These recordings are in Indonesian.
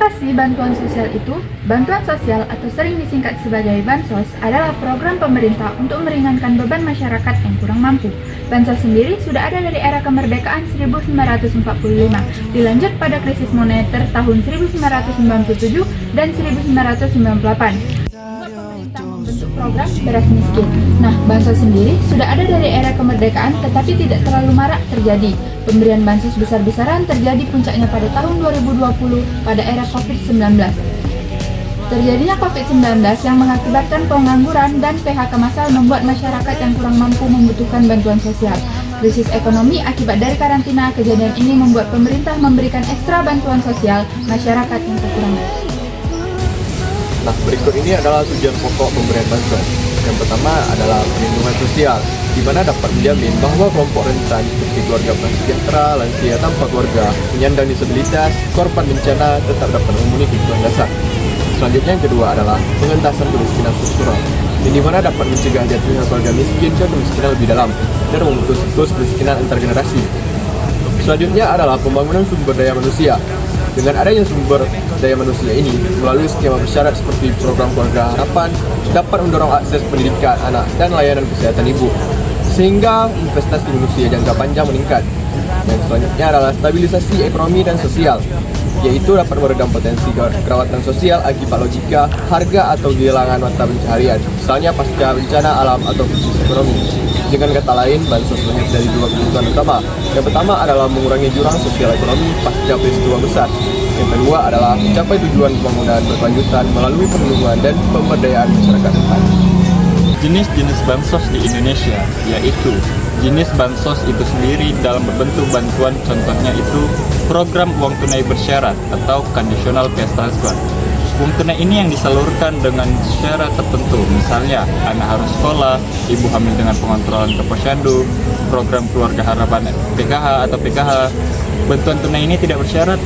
Apa sih bantuan sosial itu? Bantuan sosial atau sering disingkat sebagai Bansos adalah program pemerintah untuk meringankan beban masyarakat yang kurang mampu. Bansos sendiri sudah ada dari era kemerdekaan 1945, dilanjut pada krisis moneter tahun 1997 dan 1998. Membentuk program beras miskin. Nah, bansos sendiri sudah ada dari era kemerdekaan tetapi tidak terlalu marak terjadi. Pemberian bansos besar-besaran terjadi puncaknya pada tahun 2020 pada era COVID-19. Terjadinya COVID-19 yang mengakibatkan pengangguran dan PHK massal membuat masyarakat yang kurang mampu membutuhkan bantuan sosial. Krisis ekonomi akibat dari karantina, kejadian ini membuat pemerintah memberikan ekstra bantuan sosial masyarakat yang kekurangan. Nah, berikut ini adalah tujuan pokok pemberian bansos. Yang pertama adalah perlindungan sosial, di mana dapat menjamin bahwa kelompok rentan seperti keluarga prasejahtera, lansia tanpa keluarga, penyandang disabilitas, korban bencana tetap dapat memenuhi kebutuhan dasar. Selanjutnya yang kedua adalah pengentasan kemiskinan struktural, di mana dapat mencegah jatuhnya keluarga miskin ke kemiskinan lebih dalam dan memutus siklus kemiskinan antar generasi. Selanjutnya adalah pembangunan sumber daya manusia. Dengan adanya sumber daya manusia ini, melalui skema bersyarat seperti program keluarga harapan, dapat mendorong akses pendidikan anak dan layanan kesehatan ibu, sehingga investasi manusia jangka panjang meningkat. Dan selanjutnya adalah stabilisasi ekonomi dan sosial, yaitu dapat meredam potensi kerawatan sosial akibat logika, harga atau kehilangan mata pencaharian, misalnya pasca bencana alam atau krisis ekonomi. Dengan kata lain, bansos lahir dari dua kebutuhan utama. Yang pertama adalah mengurangi jurang sosial ekonomi pasca peristiwa besar. Yang kedua adalah mencapai tujuan pembangunan berkelanjutan melalui perlindungan dan pemberdayaan masyarakat rentan. Jenis-jenis bansos di Indonesia, yaitu jenis bansos itu sendiri dalam berbentuk bantuan, contohnya itu program uang tunai bersyarat atau conditional cash transfer. Uang tunai ini yang disalurkan dengan syarat tertentu, misalnya anak harus sekolah, ibu hamil dengan pengontrolan ke posyandu, program keluarga harapan PKH atau PKH. Bantuan tunai ini tidak bersyarat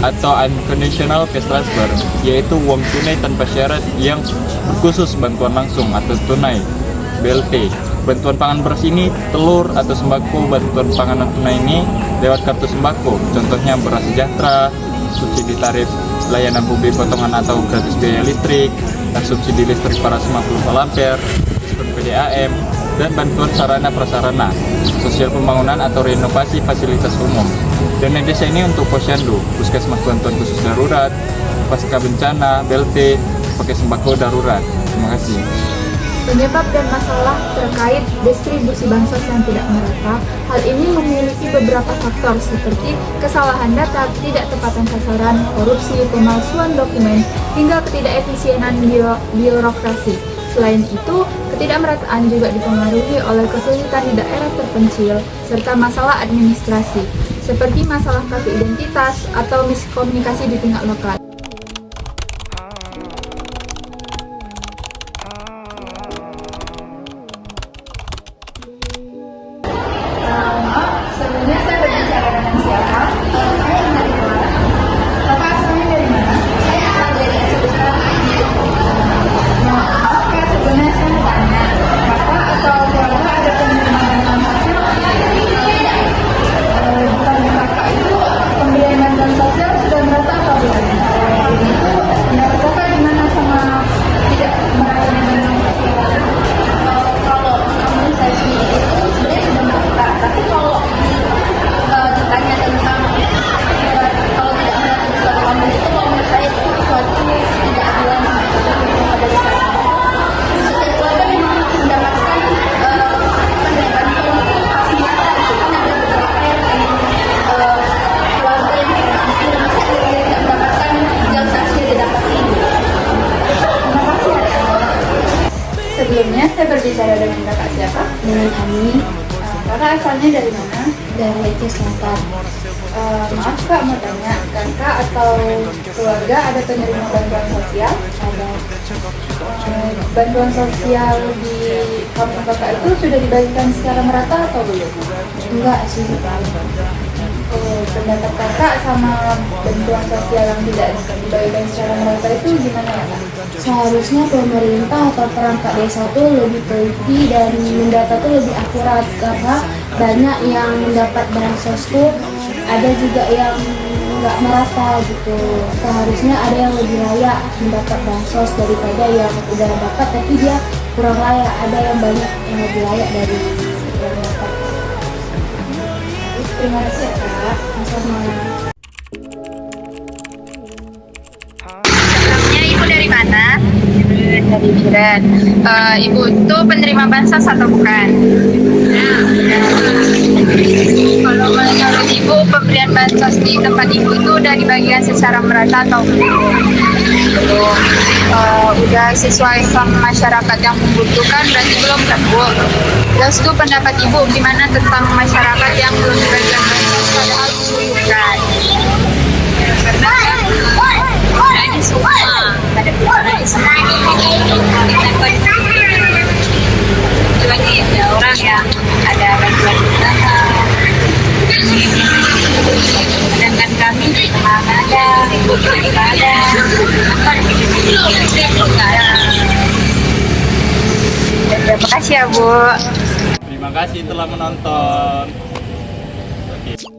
atau unconditional cash transfer, yaitu uang tunai tanpa syarat yang khusus bantuan langsung atau tunai BLT. Bantuan pangan beras ini, telur atau sembako. Bantuan pangan non tunai ini lewat kartu sembako, contohnya beras sejahtera, subsidi tarif layanan publik potongan atau gratis biaya listrik, dan subsidi listrik para 50 volt ampere, diskon PDAM, dan bantuan sarana prasarana, sosial pembangunan atau renovasi fasilitas umum. Dana desa ini untuk posyandu, puskesmas bantuan khusus darurat, pasca bencana, BLT, pakai sembako darurat. Terima kasih. Penyebab dan masalah terkait distribusi bansos yang tidak merata, hal ini memiliki beberapa faktor seperti kesalahan data, ketidaktepatan sasaran, korupsi, pemalsuan dokumen, hingga ketidakefisienan birokrasi. Selain itu, ketidakmerataan juga dipengaruhi oleh kesulitan di daerah terpencil, serta masalah administrasi, seperti masalah kartu identitas atau miskomunikasi di tingkat lokal. Sebelumnya saya berbicara dengan siapa? Saya dari mana? Bapak asalnya dari mana? Saya asal dari Aceh Besar. Maaf, sebelumnya saya mau tanya, Bapak atau keluarga ada penerima bantuan sosial? Bagi Bapak itu pemberian bantuan sosial sudah merata atau belum? Jadi itu pendapat Bapak gimana sama tidak meratanya bantuan sosial? Kalau menurut saya sendiri itu sebenarnya sudah merata, tapi kalau ditanya tentang kalau tidak merata di suatu kampung itu, kalau menurut saya itu suatu tidak adilan pada dasarnya. Setiap keluarga memang mendapatkan bantuan pasti nyata, itu kan ada beberapa yang keluarga yang mampu dan masih ada yang tidak mendapatkan yang seharusnya didapatkan. Terima kasih atas. Sebelumnya saya berbicara dengan kakak siapa? Dengan kami Kakak asalnya dari mana? dari Aceh Selatan. Maaf kak, mau tanya, kakak atau keluarga ada penerima bantuan sosial? Ada Bantuan sosial di kampung kakak itu sudah dibagikan secara merata atau belum? enggak sih. Pendapat kakak sama bantuan sosial yang tidak dibagikan secara merata itu gimana ya kak? Seharusnya pemerintah atau perangkat desa itu lebih teliti dan mendata itu lebih akurat, karena banyak yang mendapat bansos tuh ada juga yang nggak merata gitu. Seharusnya ada yang lebih layak mendapat bansos daripada yang udah dapat tapi dia kurang layak. Ada yang banyak yang lebih layak dari yang dapat. Terima kasih ya Kak. Sama. Sebelumnya Ibu dari mana? Dari Biren. Ibu itu penerima bansos atau bukan? Kalau menurut Ibu, pemberian bansos di tempat Ibu itu udah dibagikan secara merata atau belum? Udah sesuai sama masyarakat yang membutuhkan, berarti belum kan Bu? Terus itu pendapat Ibu gimana tentang masyarakat yang belum dibagikan bansos padahal membutuhkan? Karena ada semua, ada lagi ada orang yang ada bantuan usaha, sedangkan kami nggak ada, nggak ada, Terima kasih ya Bu. Terima kasih telah menonton. Oke.